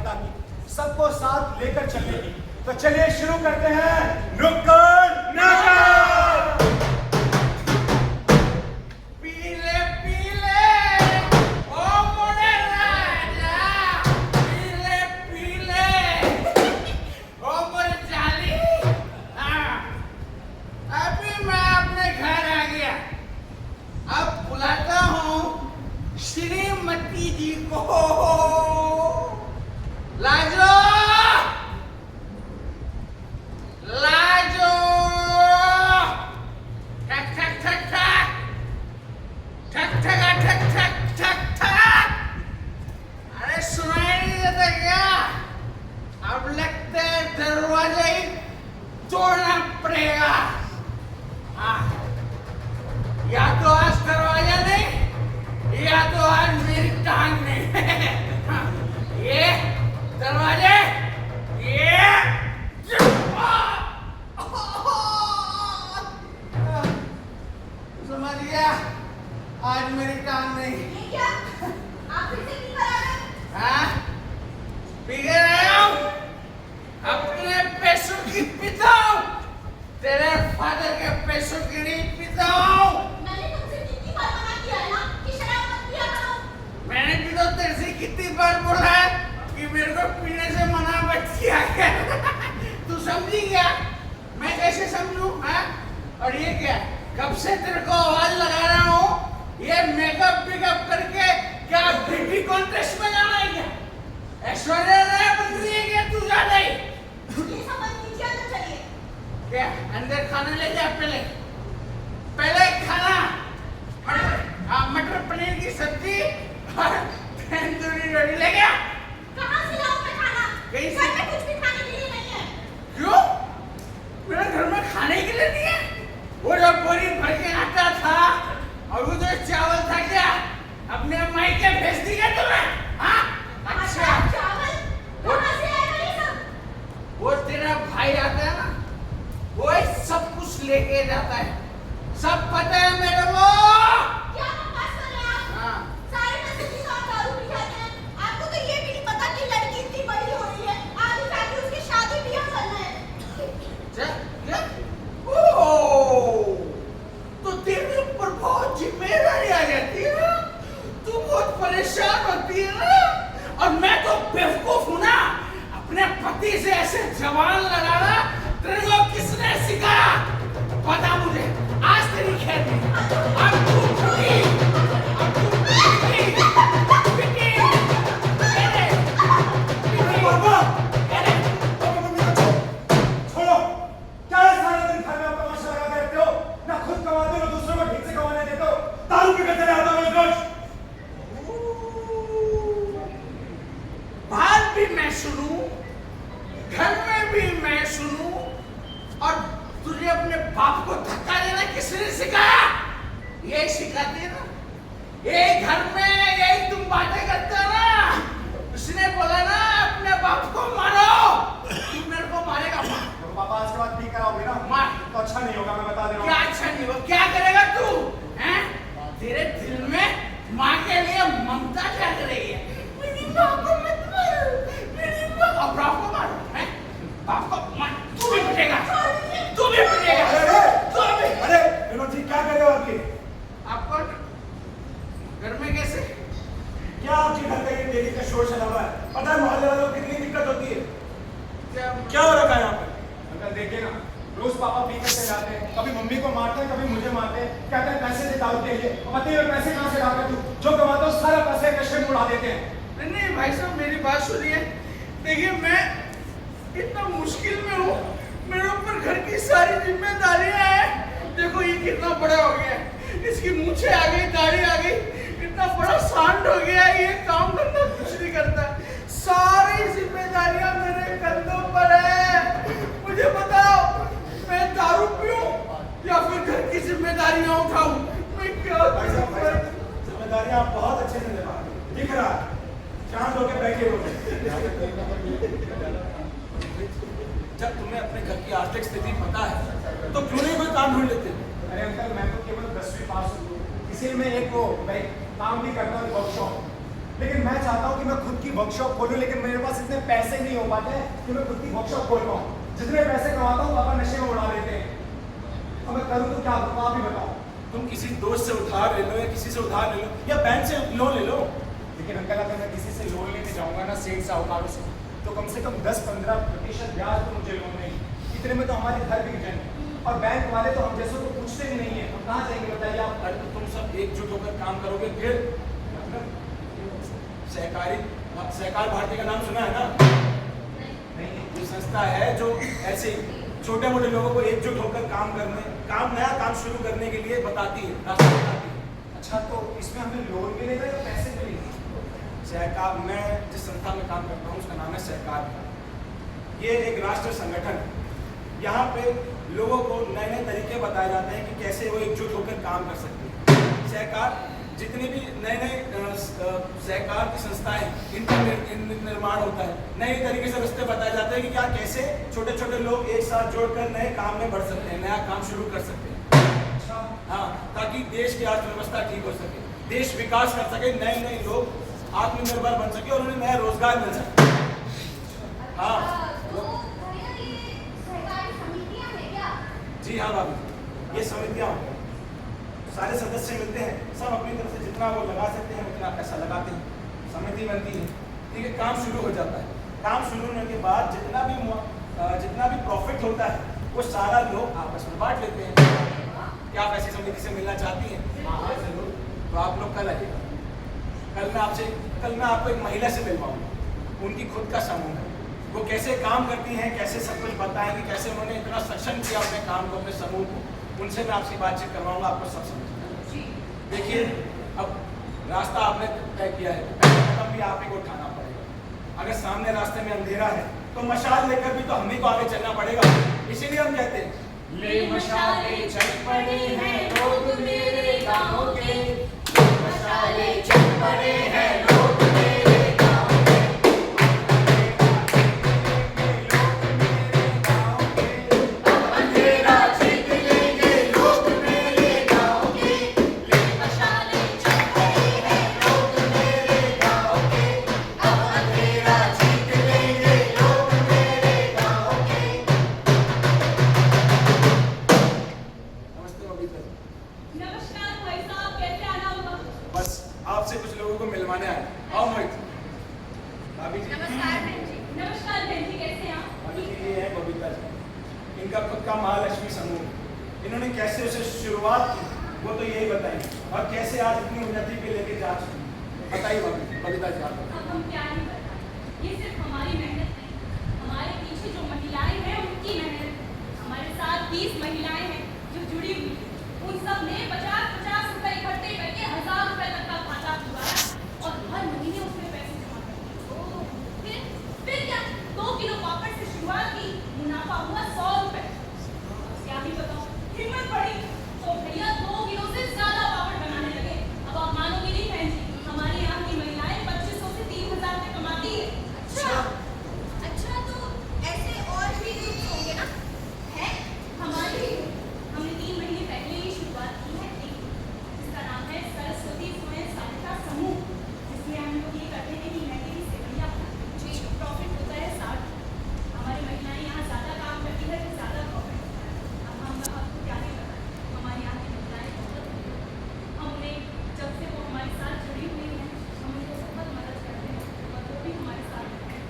एकता की, सबको साथ लेकर चलने की। तो चलिए शुरू करते हैं नुक्कड़ नाटक। पीले पीले ओ मोरे राजा, पीले पीले ओ मोरे चाली। अभी मैं अपने घर आ गया। अब बुलाता हूँ श्रीमती जी को। लाजो लाजो, ठक ठक ठक ठक, ठक ठक ठक ठक ठक ठक। अरे सुनाई नहीं देता क्या? अब लगता है दरवाजा ही तोड़ना पड़ेगा। हाँ, या तो आज दरवाजा नहीं, या तो आज मेरी टांग नहीं। हाँ, ये दरवाजे, ये समझ गया, आज मेरी टांग नहीं। ये क्या? आप फिर से पी कर आ गए? हाँ, पी के आया हूँ, अपने पैसों की पीता हूँ, तेरे फादर के पैसों की नहीं पीता हूँ। मैंने तुमसे कितनी बार मना किया है ना कि शराब मत पिया करो। मैंने भी तो तेरे से कितनी बार बोला है कि मेरे को पीने से मना मत किया कर। तू समझी क्या? मैं कैसे समझूं? हाँ? और ये क्या? कब से तेरे को आवाज लगा रहा हूँ, ये मेकअप पिकअप करके क्या ब्यूटी कॉन्टेस्ट में जाना है क्या? ऐश्वर्या राय बन रही है क्या तू? जा नहीं ये सब बंद कीजिए, अंदर चलिए। क्या? अंदर खाना ले जा, पहले पहले खाना, मटर पनीर की सब्जी और तंदूरी रोटी ले गया। कहाँ से लाऊं मैं खाना? कहीं से? घर में कुछ भी खाने के लिए नहीं है। क्यों? मेरे घर में खाने के लिए नहीं है? वो जो बोरी भर के आता था और वो जो चावल था क्या अपने मायके भेज दिया तुम्हें? हाँ? अच्छा, चावल कहाँ से आएगा ये सब? वो तेरा भाई आता है ना, वो सब कुछ लेके जाता है, सब पता है मेरे को। क्या बकवास कर रहे हैं आप? हाँ, सारे पैसे की साथ दारू पी जाते हैं। आपको तो ये भी नहीं पता कि लड़की इतनी बड़ी हो रही है, आगे जाके उसकी शादी ब्याह करना है। क्या? ओह, तो तेरे ऊपर बहुत जिम्मेदारी आ जाती है ना, तू बहुत परेशान होती है ना, और मैं तो बेवकूफ हूँ ना, अपने पति से ऐसे जवान लड़ाना तेरे को किसने सिखाया? बता मुझे, आज तेरी खैर नहीं। अब तू पिटी, अब तू पिटी, पिटी, अरे, पिटी, पापा, अरे, पापा मम्मी को छोड़ो। क्या है सारा दिन घर में आप तमाशा लगा के रखते हो? ना खुद कमाते हो, दूसरों को ठीक से कमाने देते हो। दारू पी के चले आते हो रोज रोज। बात भी मैं सुनूं, घर में भी मैं सुनूं, और तुझे अपने बाप को धक्का देना किसने सिखाया? यही सिखाती है ना, यही घर में यही तुम बातें करते हो ना। उसने बोला ना अपने बाप को मारो, तू मेरे को मारेगा? मार, तो पापा आज के बाद ठीक कराओगे ना? मार। तो अच्छा नहीं होगा, मैं बता दे रहा क्या हूँ। अच्छा नहीं हो? क्या करेगा तू? हैं? तेरे दिल में माँ के लिए ममता क्या रही है? मेरी माँ को मत मारो, मेरी माँ को, बाप को मारो, हैं? बाप को मार, तू भी पिटेगा, तू भी पिटेगा, तू भी। अरे विनोद जी, क्या कर रहे हो आप ये? आपको घर में कैसे? क्या आपके घर का ये डेली का शोर शराबा है? पता है मोहल्ले वालों को कितनी दिक्कत होती है? क्या हो रखा है यहाँ पे? अंकल देखिए ना, रोज पापा पी कर चले जाते हैं, कभी मम्मी को मारते हैं, कभी मुझे मारते हैं, कहते हैं पैसे दे दारू के लिए। पता है पैसे कहाँ से लाते तू? जो कमाते हो सारा पैसे नशे में उड़ा देते हैं। नहीं भाई साहब, मेरी बात सुनिए। देखिए, मैं इतना मुश्किल में हूँ, मेरे ऊपर घर की सारी जिम्मेदारियां हैं। देखो ये कितना बड़ा हो गया है, इसकी मूछें आ गई, दाढ़ी आ गई, इतना बड़ा सांड हो गया है, ये काम करना कुछ नहीं करता। सारी जिम्मेदारियां मेरे कंधों पर है। मुझे बताओ, मैं दारू पीऊं या फिर घर की जिम्मेदारियां उठाऊं? मैं क्या करूं? जिम्मेदारियां आप बहुत अच्छे से निभा रहे हैं, दिख रहा है। शांत होकर बैठे हो। जब तुम्हें अपने घर की आर्थिक स्थिति पता है तो क्यों नहीं कोई काम ढूंढ लेते? अरे अंकल, मैं तो केवल 10वीं पास हूँ, इसीलिए मैं एक वो भाई काम भी करता हूँ वर्कशॉप। लेकिन मैं चाहता हूँ कि मैं खुद की वर्कशॉप खोलूँ, लेकिन मेरे पास इतने पैसे नहीं हो पाते हैं कि मैं खुद की वर्कशॉप खोल पाऊँ। जितने पैसे कमाता हूँ पापा नशे में उड़ा देते हैं। अब मैं करूँ तो क्या करूँ, आप ही बताओ। तुम किसी दोस्त से उधार ले लो या किसी से उधार ले लो या बैंक से लोन ले लो। लेकिन अंकल अगर मैं किसी से लोन लेने जाऊंगा ना सेठ साहूकारों से, तो कम से कम 10-15% ब्याज तो मुझे लोन नहीं, इतने में तो हमारे घर बिक जाएंगे। और बैंक वाले तो हम जैसों को पूछते भी नहीं है, हम कहाँ जाएंगे बताइए आप। अरे तो तुम सब एकजुट होकर काम करोगे फिर सहकार भारती का नाम सुना है ना? नहीं, ये संस्था है जो ऐसे छोटे मोटे लोगों को एकजुट होकर नया काम शुरू करने के लिए बताती है, रास्ता बताती है। अच्छा तो इसमें हमें लोन मिलेगा या पैसे मिलेंगे? सहकार, मैं जिस संस्था में काम करता हूँ उसका नाम है सहकार। ये एक राष्ट्रीय संगठन है। यहाँ पे लोगों को नए नए तरीके बताए जाते हैं कि कैसे वो एकजुट होकर काम कर सकते हैं। सहकार जितनी भी नए सहकार की संस्थाएं इनका निर्माण होता है, नए तरीके से रास्ते बताए जाते हैं कि क्या कैसे छोटे छोटे लोग एक साथ जोड़कर नए काम में बढ़ सकते हैं, नया काम शुरू कर सकते हैं। अच्छा हाँ, ताकि देश की अर्थव्यवस्था ठीक हो सके, देश विकास कर सके, नए नए लोग आत्मनिर्भर बन सके और उन्हें नया रोजगार मिल सके। हाँ तो भैया ये सहकारी समितियां हैं क्या? जी हाँ भाभी, ये समितियाँ होती हैं, सारे सदस्य मिलते हैं, सब अपनी तरफ से जितना वो लगा सकते हैं उतना पैसा लगाते हैं, समिति बनती है, ठीक है, काम शुरू हो जाता है। काम शुरू होने के बाद जितना भी प्रॉफिट होता है वो सारा लोग आपस में बांट लेते हैं। क्या आप ऐसी समिति से मिलना चाहती हैं? हाँ जरूर। तो आप लोग कल आइएगा। कल मैं आपको एक महिला से मिल पाऊंगा, उनकी खुद का समूह है, वो कैसे काम करती हैं, कैसे सब कुछ बताएंगे, कैसे उन्होंने इतना सक्षम किया अपने काम को, अपने समूह को, उनसे मैं आपसे बातचीत करवाऊंगा, आपको सब समझ देखिए अब रास्ता आपने तय किया है, कदम भी आप ही को उठाना पड़ेगा। अगर सामने रास्ते में अंधेरा है तो मशाल लेकर भी तो हम ही को आगे चलना पड़ेगा। इसीलिए हम कहते हैं ले मशाले चल पड़े हैं लोग मेरे गाँव के, मशाले चल पड़े हैं लोग मेरे गाँव के, अब अंधेरा जीत लेंगे लोग मेरे गाँव के, ले मशाले चल पड़े हैं लोग मेरे गाँव के, अब अंधेरा जीत लेंगे लोग मेरे गाँव के। नमस्ते बबीता। नमस्कार भाई साहब, कैसे आना हुआ? बस आपसे कुछ लोगों को मिलवाने आए। आओ मोहित। भाभी जी। नमस्कार बहन जी। नमस्कार बहन जी, कैसे हैं आप? भाभी जी, ये है बबीता जी, इनका खुद का महालक्ष्मी समूह। इन्होंने कैसे उसे शुरुआत की वो तो यही बताइए, और कैसे आज इतनी उन्नति पे लेके जा चुकी है। बताइए भाभी, बबीता जी आप बताइए। अब हम क्या ही बताएं, ये सिर्फ हमारी मेहनत नहीं, हमारे पीछे जो महिलाएं हैं उनकी मेहनत है। हमारे साथ 20 महिलाएं हैं जो जुड़ी हुई हैं। उन सब ने 50-50 रुपए इकट्ठे करके 1000 रुपए तक का खाता खुलवाया और हर महीने उसमें पैसे जमा करते। फिर क्या, 2 किलो पापड़ से शुरुआत की, मुनाफा हुआ 100 रुपए। क्या ही बताऊं, हिम्मत बढ़ी तो भैया 2 किलो से ज्यादा पापड़ बनाने लगे। अब आप मानोगे नहीं बहन जी, हमारे यहाँ की महिलाएं 2500 से 3000 रुपए कमाती है। अच्छा तो ऐसे और भी ग्रुप्स होंगे ना? है हमारे, हमने 3 महीने पहले ही शुरुआत की है एक, जिसका नाम है सरस्वती स्वयं सहायता समूह, जिसमें हम लोग ये करते हैं कि मैगी से भैया जी प्रॉफिट होता है 60। हमारी महिलाएं यहाँ ज्यादा काम करती है तो ज्यादा प्रॉफिट होता है। अब हम आपको क्या नहीं बताएं, हमारे यहाँ की महिलाएं बहुत, हम उन्हें जब से वो हमारे साथ जुड़ी हुई हैं हम उनको बहुत मदद करते हैं और वो भी हमारे साथ हैं।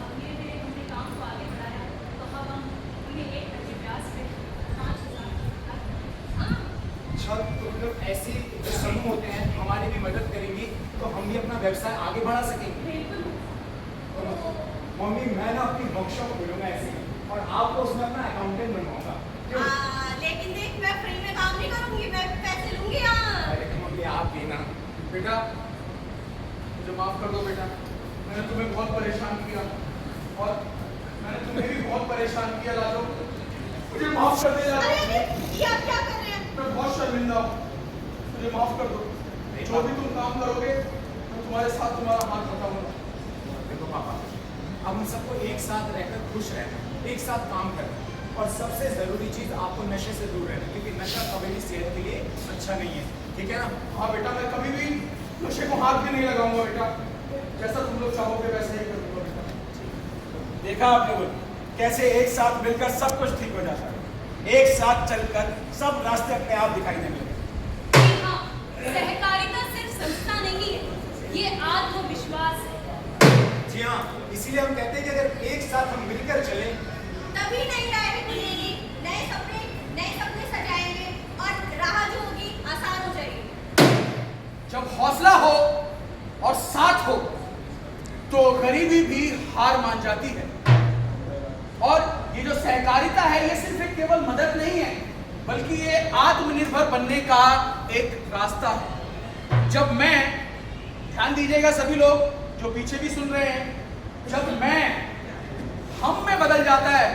अब धीरे धीरे हमने काम को आगे बढ़ाया तो अब हम उन्हें 1% ब्याज पे 5000। अच्छा तो मतलब ऐसे जो समूह होते हैं हमारी भी मदद करेंगी तो हम भी अपना व्यवसाय आगे बढ़ा सकेंगे। बिल्कुल। तो मम्मी मैं ना अपनी वर्कशॉप खोलूंगा ऐसे ही, और आपको उसमें अपना अकाउंटेंट बनवाऊंगा। क्यों? लेकिन देख, मैं फ्री में काम नहीं करूंगी, मैं पैसे लूंगी यहाँ। अरे मम्मी आप भी ना। बेटा मुझे माफ कर दो बेटा, मैंने तुम्हें बहुत परेशान किया और मैंने तुम्हें भी बहुत परेशान किया लालो, मुझे माफ कर दे अरे लालो। अरे, ये आप क्या कर रहे हैं? मैं बहुत शर्मिंदा हूँ, मुझे माफ कर दो। जो भी तुम काम करोगे मैं तुम्हारे साथ तुम्हारा हाथ बटाऊंगा। देखो पापा, अब हम सबको एक साथ रहकर खुश रहना, एक साथ काम करना, और सबसे जरूरी चीज आपको नशे से दूर रहना, क्योंकि नशा कभी भी सेहत के लिए अच्छा नहीं है। ठीक है ना? हाँ बेटा, मैं कभी भी नशे को हाथ भी नहीं लगाऊंगा बेटा। जैसा तुम लोग चाहोगे वैसा ही करूंगा बेटा। देखा आप लोगों ने कैसे एक साथ मिलकर सब कुछ ठीक हो जाता है। एक साथ चलकर सब रास्ते अपने आप दिखाई देने लगे। जी हाँ, सहकारिता सिर्फ संस्था नहीं है, ये आत्मविश्वास है। जी हाँ, इसीलिए हम कहते हैं कि अगर एक साथ हम मिलकर चले तभी नई राहें खुलेंगी, नए सपने सजाएंगे और राह जो होगी आसान हो जाएगी। जब हौसला हो और साथ हो तो गरीबी भी हार मान जाती है। और ये जो सहकारिता है ये सिर्फ एक केवल मदद नहीं है, बल्कि ये आत्मनिर्भर बनने का एक रास्ता है। जब मैं, ध्यान दीजिएगा सभी लोग जो पीछे भी सुन रहे हैं, जब मैं हम में बदल जाता है,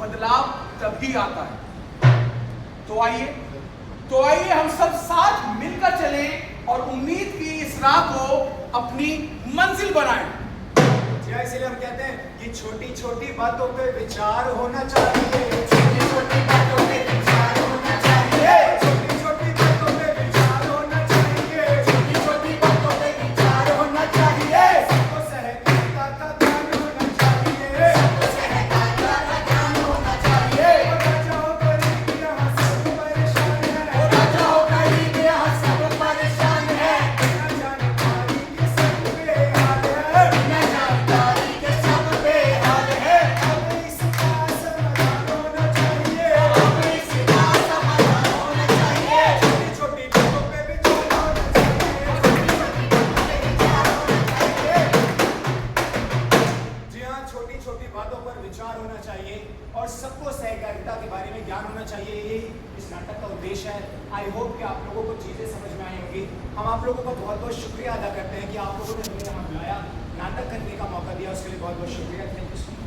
बदलाव तभी आता है। तो आइए हम सब साथ मिलकर चलें और उम्मीद की इस राह को अपनी मंजिल बनाएं। जी हाँ, इसीलिए हम कहते हैं कि छोटी छोटी बातों पे विचार होना चाहिए। छोटी छोटी बातों पे विचार होना चाहिए। छोटी छोटी बातों पे विचार होना चाहिए। छोटी छोटी बातों पे विचार होना चाहिए। सबको सहकारिता का ज्ञान होना चाहिए। सबको सहकारिता का ज्ञान होना चाहिए। और राजा हो गरीब यहाँ सब परेशान है। और राजा हो गरीब यहाँ सब परेशान है। बिना जानकारी के सब बेहाल है। बिना जानकारी के सब बेहाल है। अब इसका समाधान होना चाहिए। अब इसका समाधान होना चाहिए। छोटी छोटी बातों पे विचार होना चाहिए। जी हाँ, छोटी छोटी बातों पर विचार होना चाहिए और सबको सहकारिता के बारे में ज्ञान होना चाहिए। यही इस नाटक का उद्देश्य है। आई होप कि आप लोगों को चीजें समझ में आई होंगी। हम आप लोगों का बहुत बहुत शुक्रिया अदा करते हैं कि आप लोगों ने हमें यहाँ बुलाया, नाटक करने का मौका दिया, उसके लिए बहुत बहुत शुक्रिया। Thank you so much.